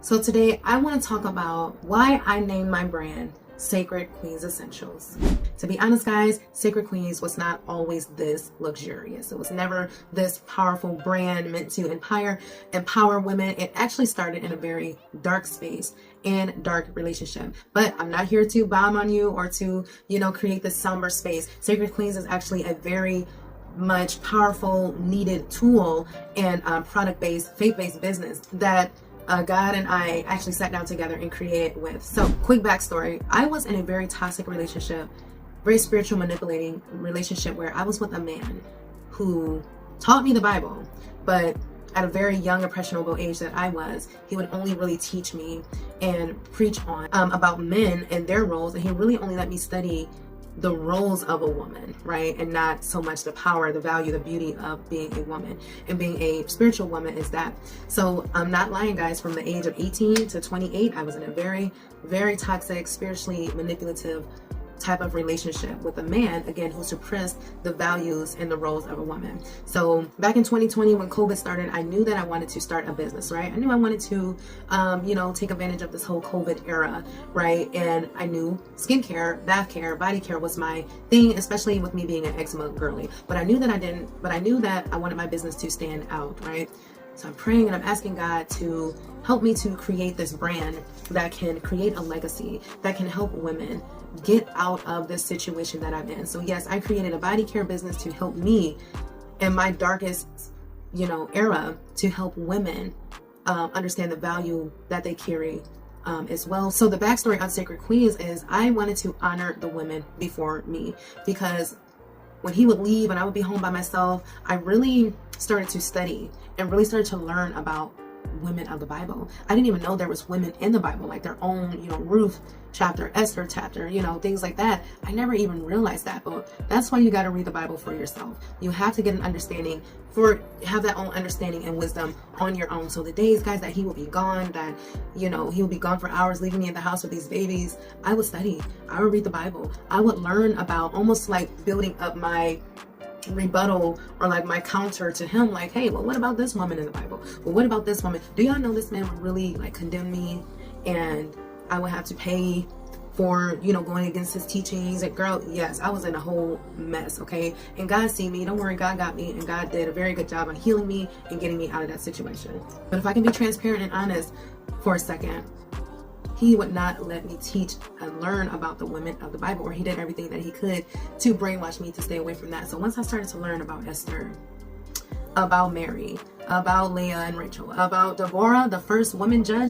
So today I want to talk about why I named my brand Sacred Queens Essentials. To be honest, guys, Sacred Queens was not always this luxurious. It was never this powerful brand meant to empower women. It actually started in a very dark space and dark relationship. But I'm not here to bomb on you or to, create this somber space. Sacred Queens is actually a very much powerful, needed tool and product-based, faith-based business that God and I actually sat down together and created with. So, quick backstory. I was in a very toxic relationship, very spiritual manipulating relationship where I was with a man who taught me the Bible, but at a very young, impressionable age that I was, he would only really teach me and preach on about men and their roles, and he really only let me study the roles of a woman, right? And not so much the power, the value, the beauty of being a woman. And being a spiritual woman is that. So I'm not lying, guys. From the age of 18 to 28, I was in a very, very toxic, spiritually manipulative type of relationship with a man, again, who suppressed the values and the roles of a woman. So back in 2020, when COVID started, I knew that I wanted to start a business, right? I knew I wanted to, take advantage of this whole COVID era, right? And I knew skincare, bath care, body care was my thing, especially with me being an eczema girly. But I knew that I wanted my business to stand out, right? So I'm praying and I'm asking God to help me to create this brand that can create a legacy, that can help women get out of this situation that I'm in. So yes, I created a body care business to help me in my darkest, era, to help women understand the value that they carry as well. So the backstory on Sacred Queens is I wanted to honor the women before me, because when he would leave and I would be home by myself, I really started to study and really started to learn about women of the Bible. I didn't even know there was women in the Bible, like their own, Ruth chapter, Esther chapter, things like that. I never even realized that. But that's why you got to read the Bible for yourself. You have to get an understanding, have that own understanding and wisdom on your own. So the days, guys, that he will be gone, that, he will be gone for hours, leaving me in the house with these babies, I would study. I would read the Bible. I would learn about, almost like building up my rebuttal or like my counter to him, like, hey, well, what about this woman in the Bible? Well, what about this woman? Do y'all know this man would really like condemn me, and I would have to pay for, going against his teachings? And girl, yes, I was in a whole mess, okay? And God see me, don't worry, God got me, and God did a very good job on healing me and getting me out of that situation. But if I can be transparent and honest for a second, he would not let me teach and learn about the women of the Bible, or he did everything that he could to brainwash me to stay away from that. So once I started to learn about Esther, about Mary, about Leah and Rachel, about Deborah, the first woman judge,